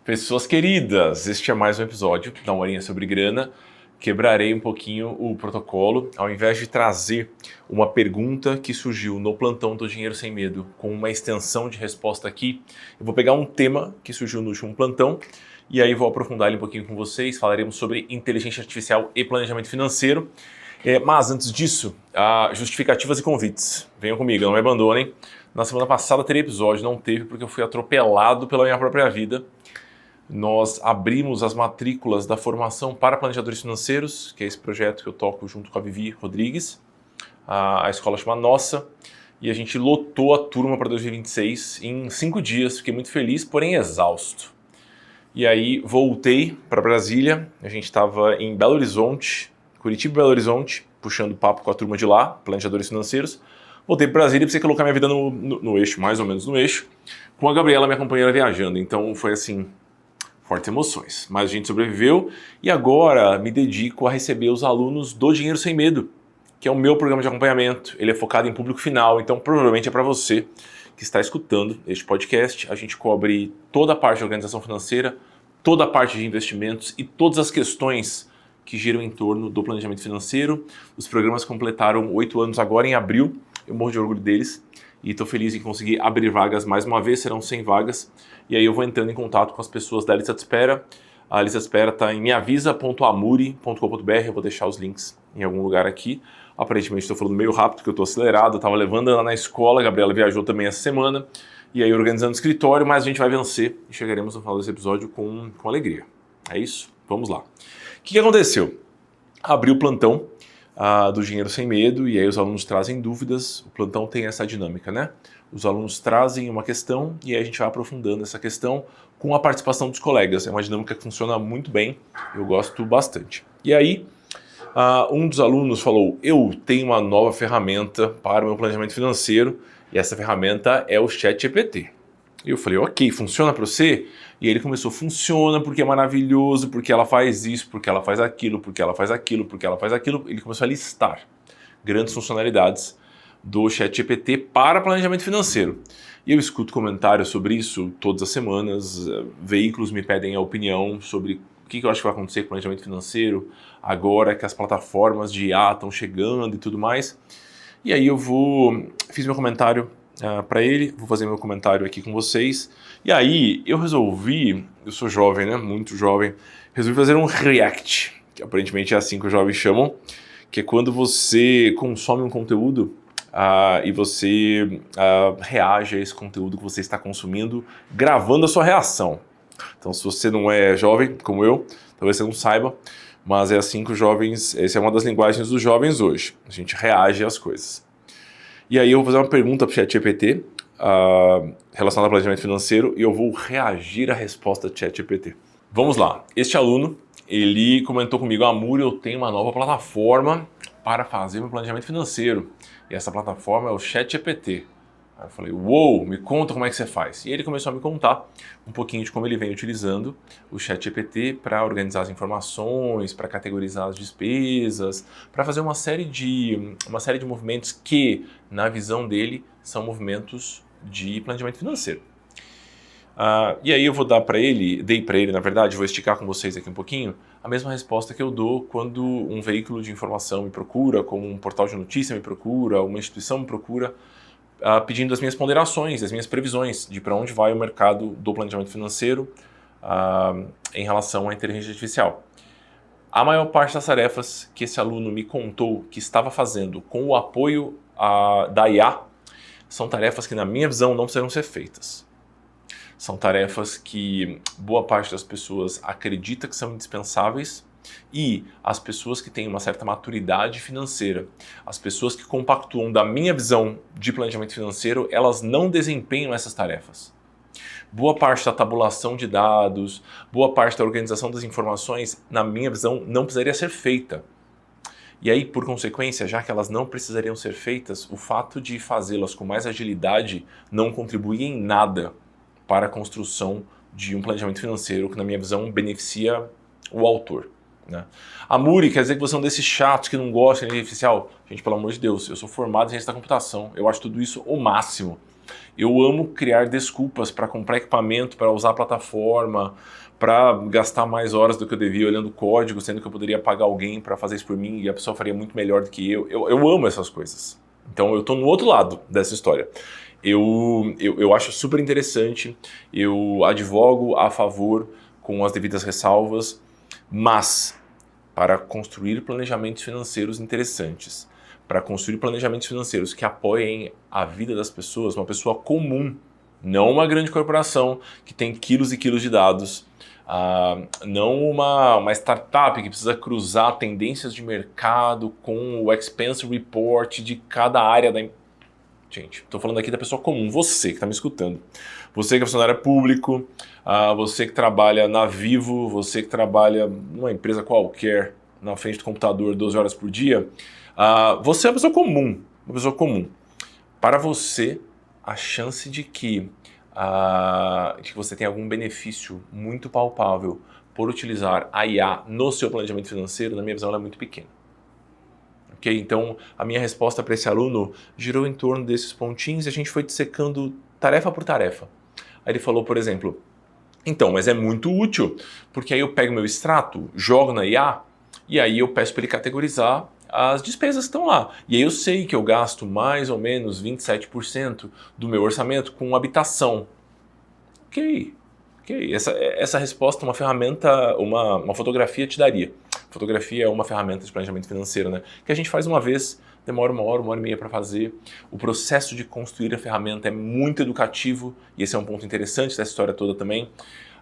Pessoas queridas, este é mais um episódio da Horinha sobre Grana. Quebrarei um pouquinho o protocolo, ao invés de trazer uma pergunta que surgiu no plantão do Dinheiro Sem Medo com uma extensão de resposta aqui, eu vou pegar um tema que surgiu no último plantão e aí vou aprofundar ele um pouquinho com vocês. Falaremos sobre inteligência artificial e planejamento financeiro. Mas antes disso, justificativas e convites. Venham comigo, não me abandonem. Na semana passada teria episódio, não teve porque eu fui atropelado pela minha própria vida. Nós abrimos as matrículas da formação para planejadores financeiros, que é esse projeto que eu toco junto com a Vivi Rodrigues. A escola chama Nossa, e a gente lotou a turma para 2026 em 5 dias. Fiquei muito feliz, porém exausto. E aí voltei para Brasília, a gente estava em Belo Horizonte, Curitiba e Belo Horizonte, puxando papo com a turma de lá, planejadores financeiros. Voltei para Brasília e precisei colocar minha vida no eixo, mais ou menos no eixo, com a Gabriela, minha companheira, viajando. Então foi assim, fortes emoções. Mas a gente sobreviveu e agora me dedico a receber os alunos do Dinheiro Sem Medo, que é o meu programa de acompanhamento. Ele é focado em público final, então provavelmente é para você que está escutando este podcast. A gente cobre toda a parte de organização financeira, toda a parte de investimentos e todas as questões que giram em torno do planejamento financeiro. Os programas completaram 8 anos agora em abril. Eu morro de orgulho deles e estou feliz em conseguir abrir vagas mais uma vez, serão 100 vagas. E aí eu vou entrando em contato com as pessoas da lista de espera. A lista de espera está em meavisa.amuri.com.br, eu vou deixar os links em algum lugar aqui. Aparentemente estou falando meio rápido, porque eu estou acelerado, eu estava levando ela na escola, a Gabriela viajou também essa semana. E aí organizando o escritório, mas a gente vai vencer e chegaremos no final desse episódio com alegria. É isso? Vamos lá. O que aconteceu? Abri o plantão do Dinheiro Sem Medo e aí os alunos trazem dúvidas. O plantão tem essa dinâmica, né? Os alunos trazem uma questão e aí a gente vai aprofundando essa questão com a participação dos colegas. É uma dinâmica que funciona muito bem, eu gosto bastante. E aí, um dos alunos falou, eu tenho uma nova ferramenta para o meu planejamento financeiro e essa ferramenta é o ChatGPT. E eu falei, ok, funciona para você? E ele começou, funciona porque é maravilhoso, porque ela faz isso, porque ela faz aquilo, porque ela faz aquilo, porque ela faz aquilo. Ele começou a listar grandes funcionalidades do ChatGPT para planejamento financeiro. E eu escuto comentários sobre isso todas as semanas, veículos me pedem a opinião sobre o que eu acho que vai acontecer com o planejamento financeiro agora que as plataformas de IA estão chegando e tudo mais. E aí fiz meu comentário para ele, vou fazer meu comentário aqui com vocês. E aí eu sou jovem, né, muito jovem, resolvi fazer um react, que aparentemente é assim que os jovens chamam, que é quando você consome um conteúdo e você reage a esse conteúdo que você está consumindo, gravando a sua reação. Então se você não é jovem, como eu, talvez você não saiba, mas é assim que os jovens, essa é uma das linguagens dos jovens hoje, a gente reage às coisas. E aí eu vou fazer uma pergunta para o ChatGPT relacionada ao planejamento financeiro e eu vou reagir à resposta do ChatGPT. Vamos lá. Este aluno, ele comentou comigo, Amuri, eu tenho uma nova plataforma para fazer meu planejamento financeiro. E essa plataforma é o ChatGPT. Aí eu falei, uou, me conta como é que você faz. E ele começou a me contar um pouquinho de como ele vem utilizando o ChatGPT para organizar as informações, para categorizar as despesas, para fazer uma série de movimentos que, na visão dele, são movimentos de planejamento financeiro. E aí eu vou dei para ele, na verdade, vou esticar com vocês aqui um pouquinho, a mesma resposta que eu dou quando um veículo de informação me procura, como um portal de notícia me procura, uma instituição me procura, pedindo as minhas ponderações, as minhas previsões de para onde vai o mercado do planejamento financeiro em relação à inteligência artificial. A maior parte das tarefas que esse aluno me contou que estava fazendo com o apoio da IA são tarefas que, na minha visão, não precisam ser feitas. São tarefas que boa parte das pessoas acredita que são indispensáveis e as pessoas que têm uma certa maturidade financeira, as pessoas que compactuam da minha visão de planejamento financeiro, elas não desempenham essas tarefas. Boa parte da tabulação de dados, boa parte da organização das informações, na minha visão, não precisaria ser feita. E aí, por consequência, já que elas não precisariam ser feitas, o fato de fazê-las com mais agilidade não contribui em nada para a construção de um planejamento financeiro que, na minha visão, beneficia o autor. Né? Amuri, quer dizer que você é um desses chatos que não gosta de inteligência artificial? Gente, pelo amor de Deus, eu sou formado em ciência da computação, eu acho tudo isso o máximo. Eu amo criar desculpas para comprar equipamento, para usar a plataforma, para gastar mais horas do que eu devia olhando o código, sendo que eu poderia pagar alguém para fazer isso por mim e a pessoa faria muito melhor do que eu. Eu amo essas coisas. Então eu estou no outro lado dessa história. Eu acho super interessante, eu advogo a favor com as devidas ressalvas, mas para construir planejamentos financeiros interessantes, para construir planejamentos financeiros que apoiem a vida das pessoas, uma pessoa comum, não uma grande corporação que tem quilos e quilos de dados, não uma startup que precisa cruzar tendências de mercado com o expense report de cada área da empresa. Gente, estou falando aqui da pessoa comum, você que está me escutando. Você que é funcionário público, você que trabalha na Vivo, você que trabalha numa empresa qualquer, na frente do computador 12 horas por dia, você é uma pessoa comum, Para você, a chance de que você tenha algum benefício muito palpável por utilizar a IA no seu planejamento financeiro, na minha visão, ela é muito pequena. Okay? Então, a minha resposta para esse aluno girou em torno desses pontinhos e a gente foi dissecando tarefa por tarefa. Aí ele falou, por exemplo, então, mas é muito útil, porque aí eu pego meu extrato, jogo na IA e aí eu peço para ele categorizar as despesas que estão lá. E aí eu sei que eu gasto mais ou menos 27% do meu orçamento com habitação. Ok. Essa resposta, uma ferramenta, uma fotografia te daria. Fotografia é uma ferramenta de planejamento financeiro, né? Que a gente faz uma vez, demora uma hora e meia para fazer. O processo de construir a ferramenta é muito educativo e esse é um ponto interessante dessa história toda também.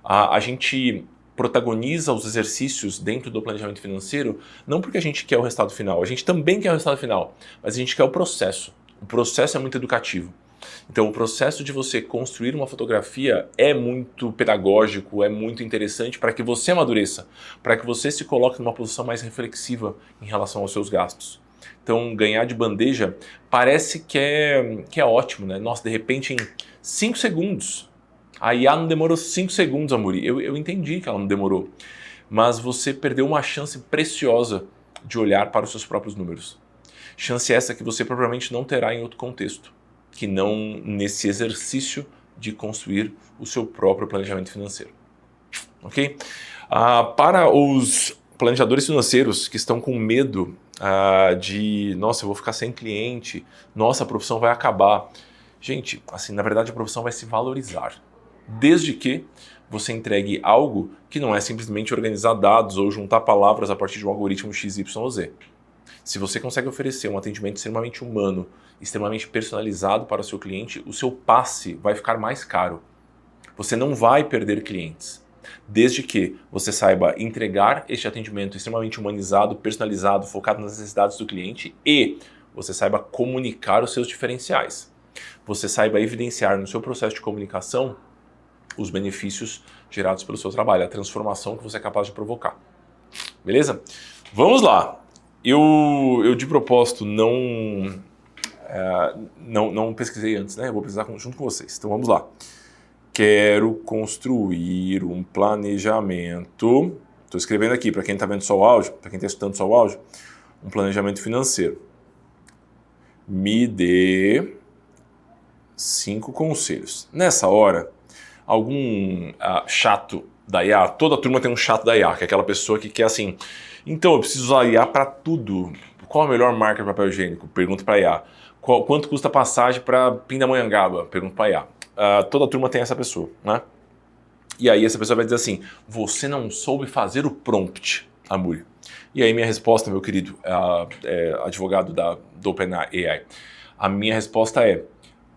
A gente protagoniza os exercícios dentro do planejamento financeiro não porque a gente quer o resultado final, a gente também quer o resultado final, mas a gente quer o processo. O processo é muito educativo. Então o processo de você construir uma fotografia é muito pedagógico, é muito interessante para que você amadureça, para que você se coloque numa posição mais reflexiva em relação aos seus gastos. Então ganhar de bandeja parece que é ótimo, né? Nossa, de repente em 5 segundos, a IA não demorou 5 segundos, Amuri. Eu entendi que ela não demorou, mas você perdeu uma chance preciosa de olhar para os seus próprios números. Chance essa que você provavelmente não terá em outro contexto, que não nesse exercício de construir o seu próprio planejamento financeiro. Ok? Para os planejadores financeiros que estão com medo de, nossa, eu vou ficar sem cliente, nossa, a profissão vai acabar. Gente, assim, na verdade a profissão vai se valorizar, desde que você entregue algo que não é simplesmente organizar dados ou juntar palavras a partir de um algoritmo XYZ. Se você consegue oferecer um atendimento extremamente humano, extremamente personalizado para o seu cliente, o seu passe vai ficar mais caro. Você não vai perder clientes, desde que você saiba entregar este atendimento extremamente humanizado, personalizado, focado nas necessidades do cliente e você saiba comunicar os seus diferenciais. Você saiba evidenciar no seu processo de comunicação os benefícios gerados pelo seu trabalho, a transformação que você é capaz de provocar. Beleza? Vamos lá! Eu de propósito não pesquisei antes, né? Eu vou pesquisar junto com vocês. Então vamos lá. Quero construir um planejamento. Estou escrevendo aqui para quem está vendo só o áudio, para quem está escutando só o áudio, um planejamento financeiro. Me dê 5 conselhos. Nessa hora, algum chato da IA, toda a turma tem um chato da IA, que é aquela pessoa que quer assim, então eu preciso usar IA para tudo. Qual a melhor marca de papel higiênico? Pergunto para a IA. Quanto custa a passagem para Pindamonhangaba? Pergunto para a IA. Toda a turma tem essa pessoa, né? E aí essa pessoa vai dizer assim, você não soube fazer o prompt, Amuri. E aí minha resposta, meu querido advogado do OpenAI, a minha resposta é,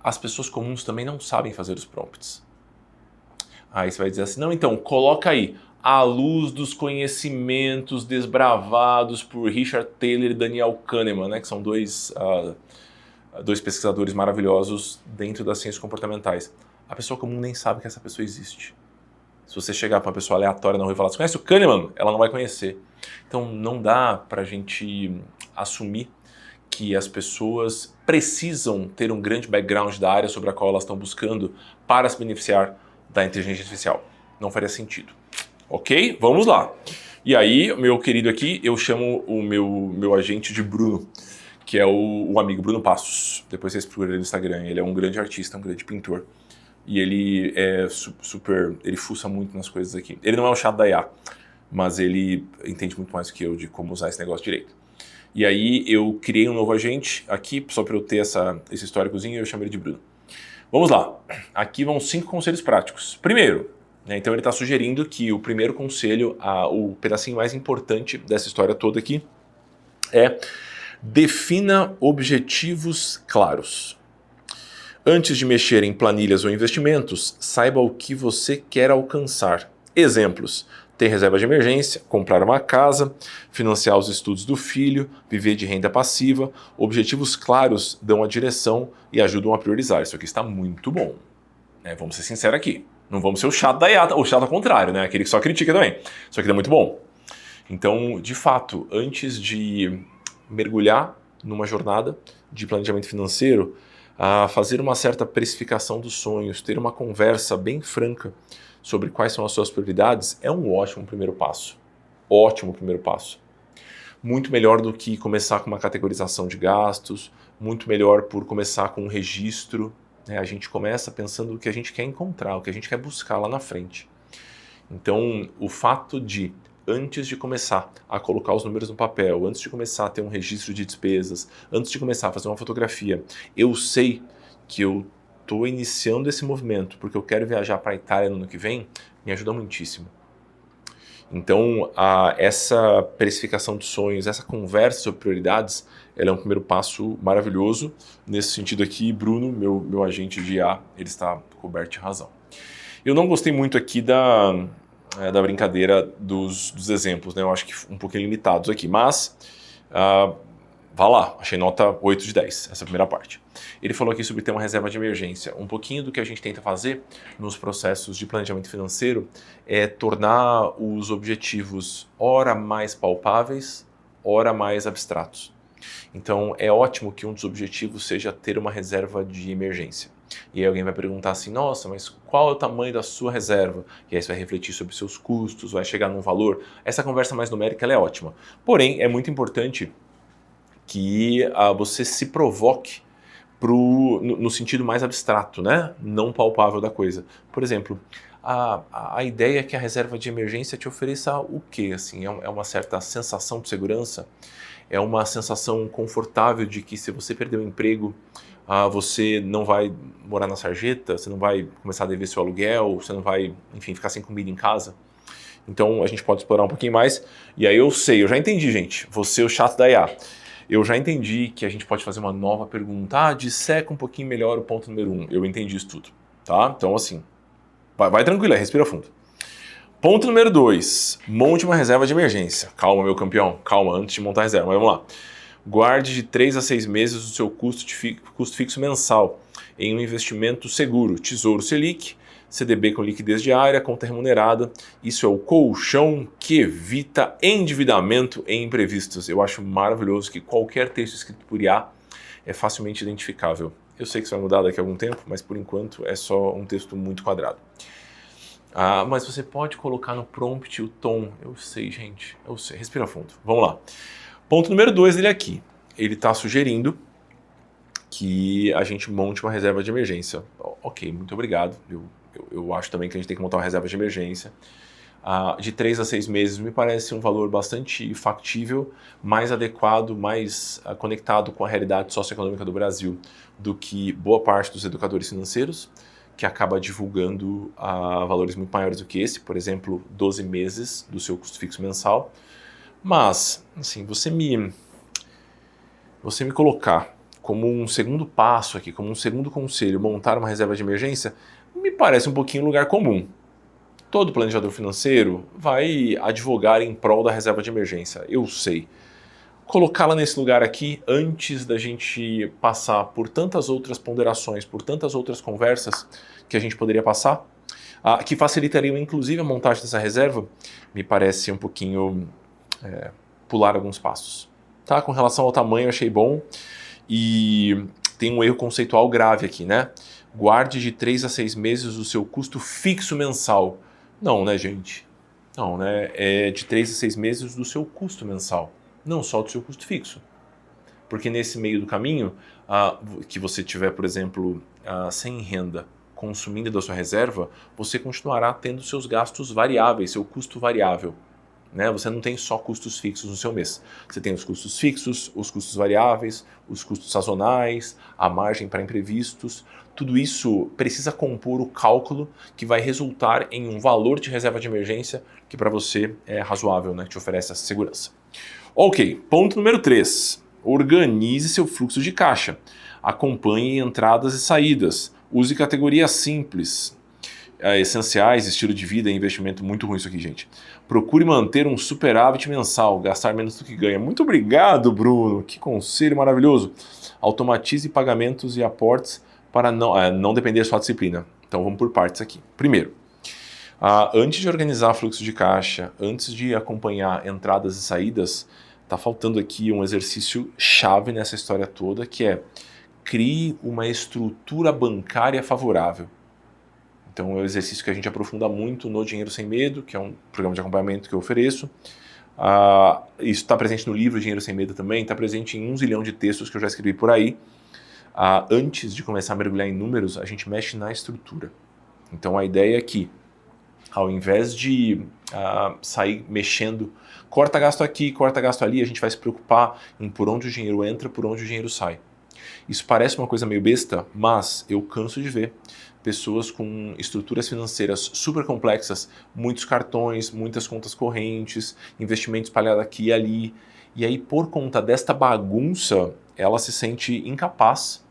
as pessoas comuns também não sabem fazer os prompts. Aí você vai dizer assim, não, então, coloca aí, à luz dos conhecimentos desbravados por Richard Taylor e Daniel Kahneman, né, que são dois pesquisadores maravilhosos dentro das ciências comportamentais. A pessoa comum nem sabe que essa pessoa existe. Se você chegar para uma pessoa aleatória na rua e falar, você conhece o Kahneman? Ela não vai conhecer. Então não dá para a gente assumir que as pessoas precisam ter um grande background da área sobre a qual elas estão buscando para se beneficiar da inteligência artificial. Não faria sentido. Ok? Vamos lá. E aí, meu querido aqui, eu chamo o meu agente de Bruno, que é o amigo Bruno Passos. Depois vocês procuram ele no Instagram. Ele é um grande artista, um grande pintor. E ele é super... Ele fuça muito nas coisas aqui. Ele não é o chato da IA, mas ele entende muito mais do que eu de como usar esse negócio direito. E aí eu criei um novo agente aqui, só para eu ter esse históricozinho, e eu chamei ele de Bruno. Vamos lá. Aqui vão 5 conselhos práticos. Primeiro, né, então ele está sugerindo que o primeiro conselho, o pedacinho mais importante dessa história toda aqui, é defina objetivos claros. Antes de mexer em planilhas ou investimentos, saiba o que você quer alcançar. Exemplos: ter reserva de emergência, comprar uma casa, financiar os estudos do filho, viver de renda passiva. Objetivos claros dão a direção e ajudam a priorizar. Isso aqui está muito bom. Vamos ser sinceros aqui. Não vamos ser o chato da IA, ou o chato ao contrário, né? Aquele que só critica também. Isso aqui está muito bom. Então, de fato, antes de mergulhar numa jornada de planejamento financeiro, fazer uma certa precificação dos sonhos, ter uma conversa bem franca sobre quais são as suas prioridades, é um ótimo primeiro passo. Ótimo primeiro passo. Muito melhor do que começar com uma categorização de gastos, muito melhor por começar com um registro. A gente começa pensando o que a gente quer encontrar, o que a gente quer buscar lá na frente. Então, o fato de, antes de começar a colocar os números no papel, antes de começar a ter um registro de despesas, antes de começar a fazer uma fotografia, eu sei que eu estou iniciando esse movimento porque eu quero viajar para a Itália no ano que vem, me ajuda muitíssimo. Então, essa precificação de sonhos, essa conversa sobre prioridades, ela é um primeiro passo maravilhoso. Nesse sentido aqui, Bruno, meu agente de IA, ele está coberto de razão. Eu não gostei muito aqui da brincadeira dos exemplos, né? Eu acho que um pouquinho limitados aqui, mas vá lá, achei nota 8 de 10, essa primeira parte. Ele falou aqui sobre ter uma reserva de emergência. Um pouquinho do que a gente tenta fazer nos processos de planejamento financeiro é tornar os objetivos ora mais palpáveis, ora mais abstratos. Então é ótimo que um dos objetivos seja ter uma reserva de emergência. E aí alguém vai perguntar assim, nossa, mas qual é o tamanho da sua reserva? E aí você vai refletir sobre seus custos, vai chegar num valor. Essa conversa mais numérica ela é ótima. Porém, é muito importante que você se provoque no sentido mais abstrato, né? Não palpável da coisa. Por exemplo, a ideia é que a reserva de emergência te ofereça o quê? Assim, é uma certa sensação de segurança? É uma sensação confortável de que se você perder o emprego, você não vai morar na sarjeta, você não vai começar a dever seu aluguel, você não vai, enfim, ficar sem comida em casa? Então a gente pode explorar um pouquinho mais. E aí eu já entendi, gente, você é o chato da IA. Eu já entendi que a gente pode fazer uma nova pergunta. Disseca um pouquinho melhor o ponto número 1. Eu entendi isso tudo, tá? Então assim, vai tranquilo, respira fundo. Ponto número 2, monte uma reserva de emergência. Calma, meu campeão, calma, antes de montar a reserva, mas vamos lá. Guarde de 3 a 6 meses o seu custo fixo mensal em um investimento seguro, Tesouro Selic, CDB com liquidez diária, conta remunerada. Isso é o colchão que evita endividamento em imprevistos. Eu acho maravilhoso que qualquer texto escrito por IA é facilmente identificável. Eu sei que isso vai mudar daqui a algum tempo, mas por enquanto é só um texto muito quadrado. Mas você pode colocar no prompt o tom. Eu sei, gente. Eu sei. Respira fundo. Vamos lá. Ponto número 2 dele aqui. Ele está sugerindo que a gente monte uma reserva de emergência. Ok, muito obrigado. Eu acho também que a gente tem que montar uma reserva de emergência. De 3 a 6 meses me parece um valor bastante factível, mais adequado, mais conectado com a realidade socioeconômica do Brasil do que boa parte dos educadores financeiros, que acaba divulgando valores muito maiores do que esse, por exemplo, 12 meses do seu custo fixo mensal. Mas, assim, você me colocar como um segundo passo aqui, como um segundo conselho, montar uma reserva de emergência, me parece um pouquinho lugar comum. Todo planejador financeiro vai advogar em prol da reserva de emergência, eu sei. Colocá-la nesse lugar aqui antes da gente passar por tantas outras ponderações, por tantas outras conversas que a gente poderia passar, que facilitariam inclusive a montagem dessa reserva, me parece um pouquinho pular alguns passos. Tá? Com relação ao tamanho, eu achei bom. E tem um erro conceitual grave aqui, né? Guarde de 3 a 6 meses o seu custo fixo mensal. Não, né, gente? Não, né? É de 3 a 6 meses do seu custo mensal, não só do seu custo fixo. Porque nesse meio do caminho, que você tiver, por exemplo, sem renda, consumindo da sua reserva, você continuará tendo seus gastos variáveis, seu custo variável. Né? Você não tem só custos fixos no seu mês. Você tem os custos fixos, os custos variáveis, os custos sazonais, a margem para imprevistos. Tudo isso precisa compor o cálculo que vai resultar em um valor de reserva de emergência que para você é razoável, né? Que te oferece essa segurança. Ok, ponto número 3. Organize seu fluxo de caixa. Acompanhe entradas e saídas. Use categorias simples. Essenciais, estilo de vida e investimento. Muito ruim isso aqui, gente. Procure manter um superávit mensal, gastar menos do que ganha. Muito obrigado, Bruno. Que conselho maravilhoso. Automatize pagamentos e aportes para não depender só da disciplina. Então vamos por partes aqui. Primeiro, antes de organizar fluxo de caixa, antes de acompanhar entradas e saídas, está faltando aqui um exercício chave nessa história toda, que é crie uma estrutura bancária favorável. Então é um exercício que a gente aprofunda muito no Dinheiro Sem Medo, que é um programa de acompanhamento que eu ofereço. Isso está presente no livro Dinheiro Sem Medo também, está presente em 1 zilhão de textos que eu já escrevi por aí. Antes de começar a mergulhar em números, a gente mexe na estrutura. Então a ideia é que, ao invés de sair mexendo, corta gasto aqui, corta gasto ali, a gente vai se preocupar em por onde o dinheiro entra, por onde o dinheiro sai. Isso parece uma coisa meio besta, mas eu canso de ver pessoas com estruturas financeiras super complexas, muitos cartões, muitas contas correntes, investimentos espalhados aqui e ali, e aí por conta desta bagunça, ela se sente incapaz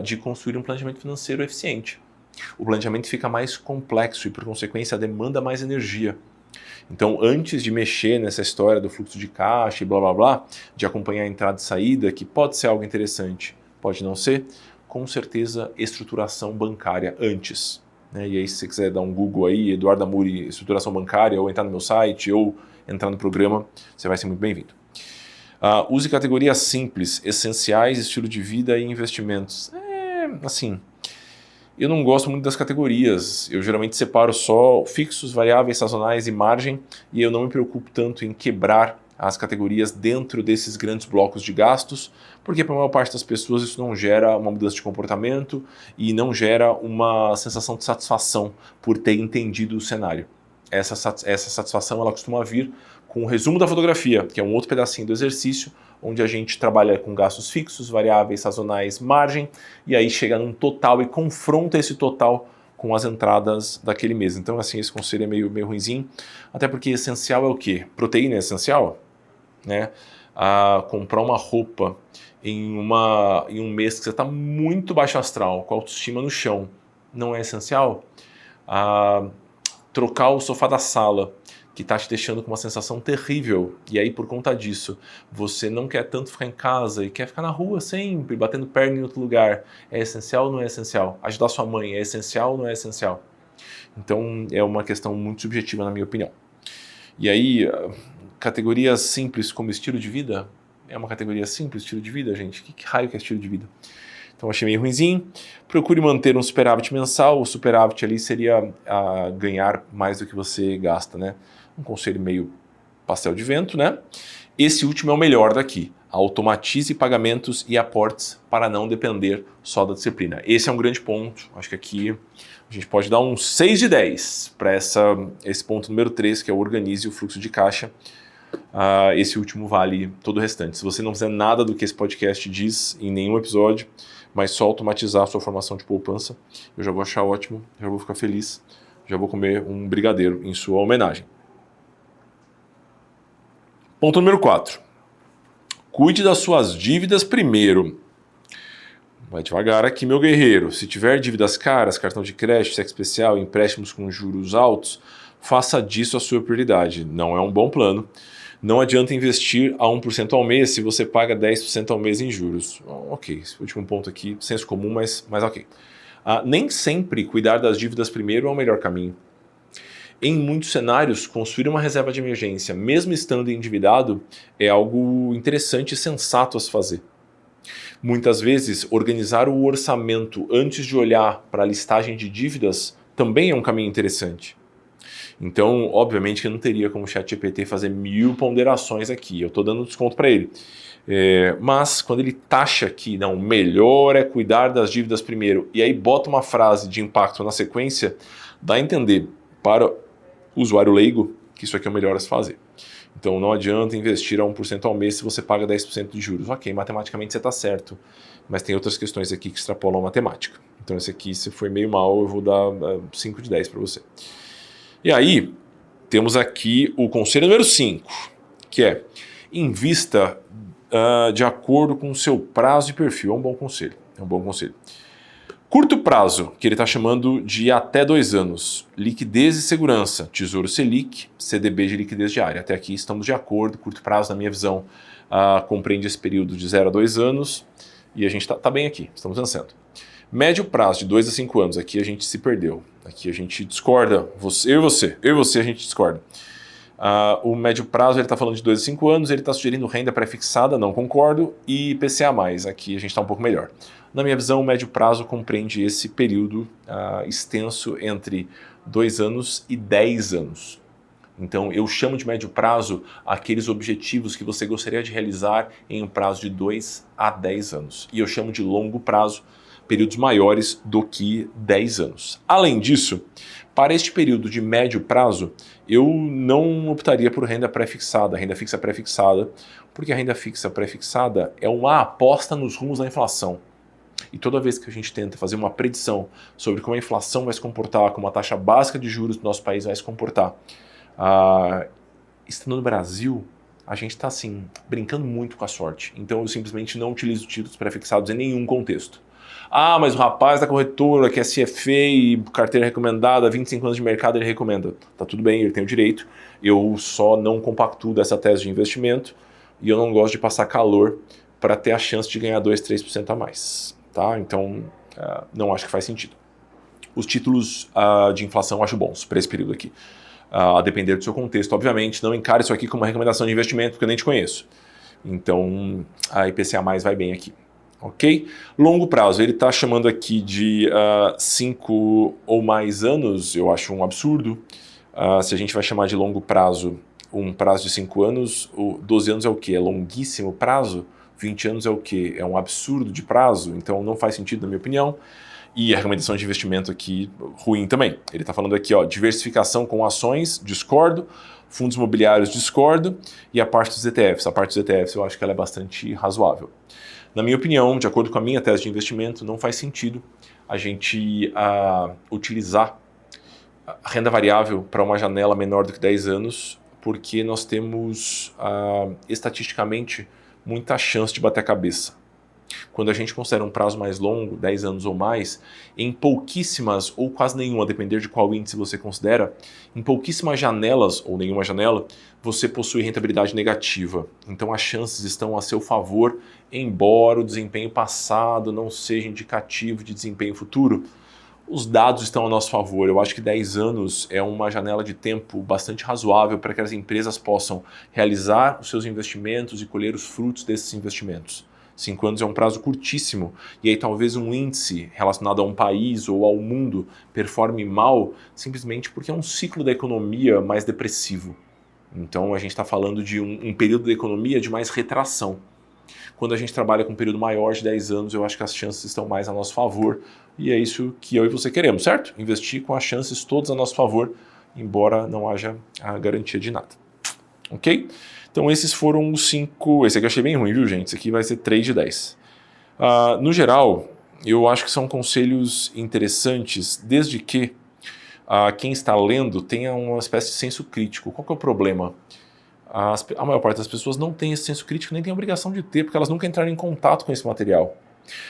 de construir um planejamento financeiro eficiente. O planejamento fica mais complexo e, por consequência, demanda mais energia. Então, antes de mexer nessa história do fluxo de caixa e blá blá blá, de acompanhar a entrada e saída, que pode ser algo interessante, pode não ser, com certeza estruturação bancária antes. Né? E aí, se você quiser dar um Google aí, Eduardo Amuri, estruturação bancária, ou entrar no meu site, ou entrar no programa, você vai ser muito bem-vindo. Use categorias simples, essenciais, estilo de vida e investimentos. Assim, eu não gosto muito das categorias. Eu geralmente separo só fixos, variáveis, sazonais e margem, e eu não me preocupo tanto em quebrar as categorias dentro desses grandes blocos de gastos, porque para a maior parte das pessoas isso não gera uma mudança de comportamento e não gera uma sensação de satisfação por ter entendido o cenário. Essa satisfação ela costuma vir com o resumo da fotografia, que é um outro pedacinho do exercício, onde a gente trabalha com gastos fixos, variáveis, sazonais, margem, e aí chega num total e confronta esse total com as entradas daquele mês. Então, assim, esse conselho é meio ruinzinho, até porque essencial é o quê? Proteína é essencial? Né? Comprar uma roupa em um mês que você está muito baixo astral, com a autoestima no chão, não é essencial? Trocar o sofá da sala, que está te deixando com uma sensação terrível, e aí por conta disso, você não quer tanto ficar em casa e quer ficar na rua sempre, batendo perna em outro lugar. É essencial ou não é essencial? Ajudar sua mãe é essencial ou não é essencial? Então é uma questão muito subjetiva na minha opinião. E aí, categorias simples como estilo de vida, é uma categoria simples, estilo de vida, gente? Que raio que é estilo de vida? Então achei meio ruinzinho. Procure manter um superávit mensal. O superávit ali seria ganhar mais do que você gasta, né? Um conselho meio pastel de vento, né? Esse último é o melhor daqui. Automatize pagamentos e aportes para não depender só da disciplina. Esse é um grande ponto. Acho que aqui a gente pode dar um 6 de 10 para esse ponto número 3, que é organize o fluxo de caixa. Esse último vale todo o restante. Se você não fizer nada do que esse podcast diz em nenhum episódio, mas só automatizar a sua formação de poupança, eu já vou achar ótimo, já vou ficar feliz, já vou comer um brigadeiro em sua homenagem. Ponto número 4. Cuide das suas dívidas primeiro. Vai devagar aqui, meu guerreiro. Se tiver dívidas caras, cartão de crédito, cheque especial, empréstimos com juros altos, faça disso a sua prioridade. Não é um bom plano. Não adianta investir a 1% ao mês se você paga 10% ao mês em juros. Ok, esse último ponto aqui, senso comum, mas ok. Nem sempre cuidar das dívidas primeiro é o melhor caminho. Em muitos cenários, construir uma reserva de emergência, mesmo estando endividado, é algo interessante e sensato a se fazer. Muitas vezes, organizar o orçamento antes de olhar para a listagem de dívidas também é um caminho interessante. Então, obviamente que eu não teria como o ChatGPT fazer 1000 ponderações aqui, eu estou dando desconto para ele. Mas quando ele taxa aqui, não, o melhor é cuidar das dívidas primeiro, e aí bota uma frase de impacto na sequência, dá a entender para o usuário leigo que isso aqui é o melhor a se fazer. Então não adianta investir a 1% ao mês se você paga 10% de juros. Ok, matematicamente você está certo, mas tem outras questões aqui que extrapolam a matemática. Então esse aqui, se foi meio mal, eu vou dar 5 de 10 para você. E aí, temos aqui o conselho número 5, que é invista de acordo com o seu prazo e perfil. É um bom conselho, é um bom conselho. Curto prazo, que ele está chamando de até 2 anos. Liquidez e segurança, Tesouro Selic, CDB de liquidez diária. Até aqui estamos de acordo. Curto prazo, na minha visão, compreende esse período de 0 a 2 anos. E a gente está bem aqui, estamos vencendo. Médio prazo, de 2 a 5 anos. Aqui a gente se perdeu. Aqui a gente discorda. Eu e você a gente discorda. O médio prazo ele está falando de 2 a 5 anos, ele está sugerindo renda pré-fixada, não concordo, e IPCA+, aqui a gente está um pouco melhor. Na minha visão, o médio prazo compreende esse período extenso entre 2 anos e 10 anos. Então eu chamo de médio prazo aqueles objetivos que você gostaria de realizar em um prazo de 2 a 10 anos. E eu chamo de longo prazo períodos maiores do que 10 anos. Além disso, para este período de médio prazo, eu não optaria por renda pré-fixada, renda fixa pré-fixada, porque a renda fixa pré-fixada é uma aposta nos rumos da inflação. E toda vez que a gente tenta fazer uma predição sobre como a inflação vai se comportar, como a taxa básica de juros do nosso país vai se comportar, estando no Brasil, a gente está assim, brincando muito com a sorte. Então eu simplesmente não utilizo títulos pré-fixados em nenhum contexto. Mas o rapaz da corretora, que é CFA e carteira recomendada, 25 anos de mercado, ele recomenda. Tá tudo bem, ele tem o direito. Eu só não compactuo dessa tese de investimento e eu não gosto de passar calor para ter a chance de ganhar 2, 3% a mais. Tá? Então, não acho que faz sentido. Os títulos de inflação eu acho bons para esse período aqui. A depender do seu contexto, obviamente. Não encare isso aqui como uma recomendação de investimento, porque eu nem te conheço. Então, a IPCA+ vai bem aqui. Ok? Longo prazo, ele está chamando aqui de 5 ou mais anos, eu acho um absurdo. Se a gente vai chamar de longo prazo, um prazo de 5 anos, 12 anos é o quê? É longuíssimo prazo? 20 anos é o quê? É um absurdo de prazo, então não faz sentido na minha opinião. E a recomendação de investimento aqui, ruim também. Ele está falando aqui, diversificação com ações, discordo, fundos imobiliários, discordo, e a parte dos ETFs. A parte dos ETFs eu acho que ela é bastante razoável. Na minha opinião, de acordo com a minha tese de investimento, não faz sentido a gente utilizar a renda variável para uma janela menor do que 10 anos, porque nós temos, estatisticamente, muita chance de bater a cabeça. Quando a gente considera um prazo mais longo, 10 anos ou mais, em pouquíssimas ou quase nenhuma, a depender de qual índice você considera, em pouquíssimas janelas ou nenhuma janela, você possui rentabilidade negativa. Então as chances estão a seu favor, embora o desempenho passado não seja indicativo de desempenho futuro. Os dados estão a nosso favor. Eu acho que 10 anos é uma janela de tempo bastante razoável para que as empresas possam realizar os seus investimentos e colher os frutos desses investimentos. 5 anos é um prazo curtíssimo, e aí talvez um índice relacionado a um país ou ao mundo performe mal simplesmente porque é um ciclo da economia mais depressivo. Então a gente está falando de um período da economia de mais retração. Quando a gente trabalha com um período maior de 10 anos, eu acho que as chances estão mais a nosso favor, e é isso que eu e você queremos, certo? Investir com as chances todas a nosso favor, embora não haja a garantia de nada. Ok? Então esses foram os 5... Esse aqui eu achei bem ruim, viu, gente? Esse aqui vai ser 3 de 10. No geral, eu acho que são conselhos interessantes, desde que quem está lendo tenha uma espécie de senso crítico. Qual que é o problema? A maior parte das pessoas não tem esse senso crítico, nem tem a obrigação de ter, porque elas nunca entraram em contato com esse material.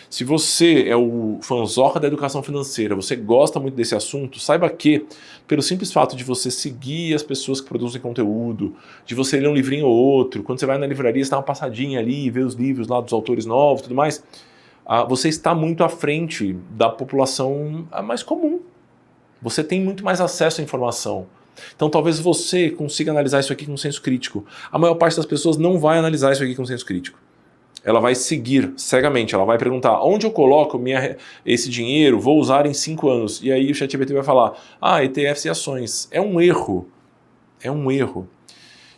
Se você é o fanzoca da educação financeira, você gosta muito desse assunto, saiba que, pelo simples fato de você seguir as pessoas que produzem conteúdo, de você ler um livrinho ou outro, quando você vai na livraria, você dá uma passadinha ali, vê os livros lá dos autores novos e tudo mais, você está muito à frente da população mais comum. Você tem muito mais acesso à informação. Então talvez você consiga analisar isso aqui com senso crítico. A maior parte das pessoas não vai analisar isso aqui com senso crítico. ela vai seguir cegamente, ela vai perguntar onde eu coloco esse dinheiro, vou usar em 5 anos. E aí o ChatGPT vai falar, ETFs e ações. É um erro. É um erro.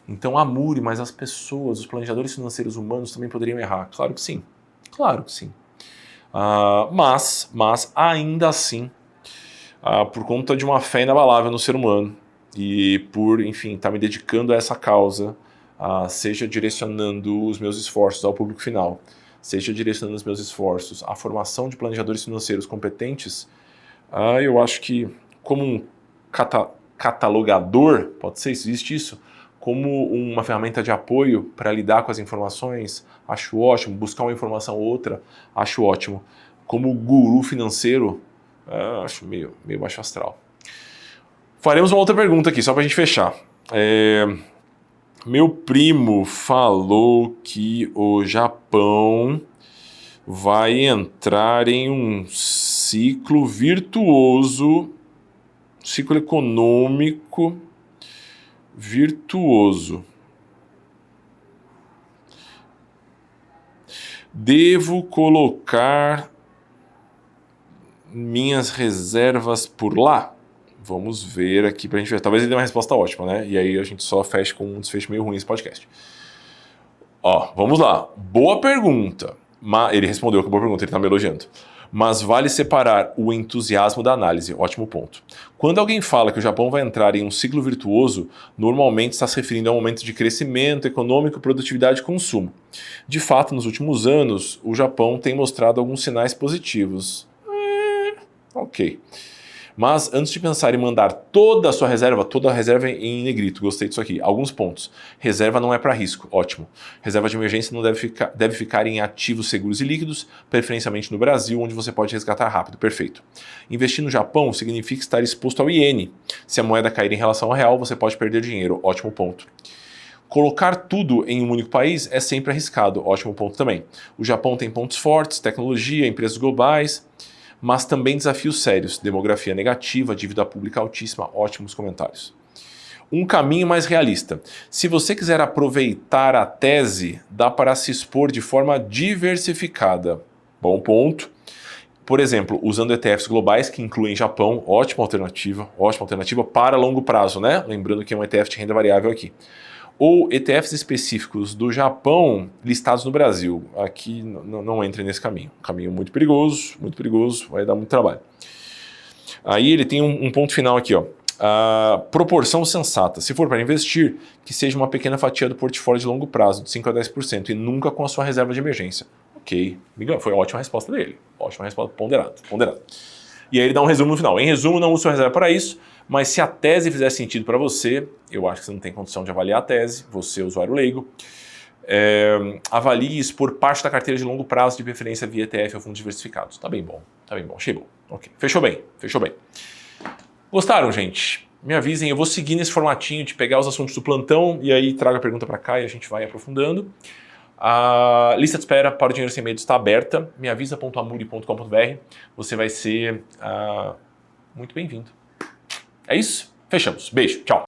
Então, Amuri, mas as pessoas, os planejadores financeiros humanos também poderiam errar. Claro que sim. Claro que sim. Mas ainda assim, por conta de uma fé inabalável no ser humano e por, enfim, estar me dedicando a essa causa, seja direcionando os meus esforços ao público final, seja direcionando os meus esforços à formação de planejadores financeiros competentes, eu acho que como um catalogador, pode ser, existe isso, como uma ferramenta de apoio para lidar com as informações, acho ótimo. Buscar uma informação ou outra, acho ótimo. Como guru financeiro, acho meio baixo astral. Faremos uma outra pergunta aqui, só para a gente fechar. Meu primo falou que o Japão vai entrar em um ciclo virtuoso, ciclo econômico virtuoso. Devo colocar minhas reservas por lá? Vamos ver aqui pra gente ver. Talvez ele dê uma resposta ótima, né? E aí a gente só fecha com um desfecho meio ruim esse podcast. Vamos lá. Boa pergunta. Ele respondeu que boa pergunta, ele tá me elogiando. Mas vale separar o entusiasmo da análise. Ótimo ponto. Quando alguém fala que o Japão vai entrar em um ciclo virtuoso, normalmente está se referindo a um momento de crescimento econômico, produtividade e consumo. De fato, nos últimos anos, o Japão tem mostrado alguns sinais positivos. Ok. Mas antes de pensar em mandar toda a reserva em negrito, gostei disso aqui, alguns pontos. Reserva não é para risco, ótimo. Reserva de emergência não deve ficar em ativos seguros e líquidos, preferencialmente no Brasil, onde você pode resgatar rápido, perfeito. Investir no Japão significa estar exposto ao iene. Se a moeda cair em relação ao real, você pode perder dinheiro, ótimo ponto. Colocar tudo em um único país é sempre arriscado, ótimo ponto também. O Japão tem pontos fortes, tecnologia, empresas globais, mas também desafios sérios, demografia negativa, dívida pública altíssima, ótimos comentários. Um caminho mais realista. Se você quiser aproveitar a tese, dá para se expor de forma diversificada. Bom ponto. Por exemplo, usando ETFs globais que incluem Japão, ótima alternativa para longo prazo, né? Lembrando que é um ETF de renda variável aqui. Ou ETFs específicos do Japão listados no Brasil. Aqui não entre nesse caminho. Caminho muito perigoso, vai dar muito trabalho. Aí ele tem um ponto final aqui, a proporção sensata. Se for para investir, que seja uma pequena fatia do portfólio de longo prazo, de 5 a 10%, e nunca com a sua reserva de emergência. Ok, foi uma ótima resposta dele. Ótima resposta, ponderado. E aí ele dá um resumo no final. Em resumo, não use sua reserva para isso, mas se a tese fizer sentido para você, eu acho que você não tem condição de avaliar a tese, você, usuário leigo, avalie expor parte da carteira de longo prazo, de preferência via ETF ou fundos diversificados. Tá bem bom, achei bom. Ok, fechou bem. Gostaram, gente? Me avisem, eu vou seguir nesse formatinho de pegar os assuntos do plantão e aí trago a pergunta para cá e a gente vai aprofundando. A lista de espera para o Dinheiro Sem Medo está aberta, meavisa.amuri.com.br, você vai ser muito bem-vindo. É isso? Fechamos. Beijo, tchau.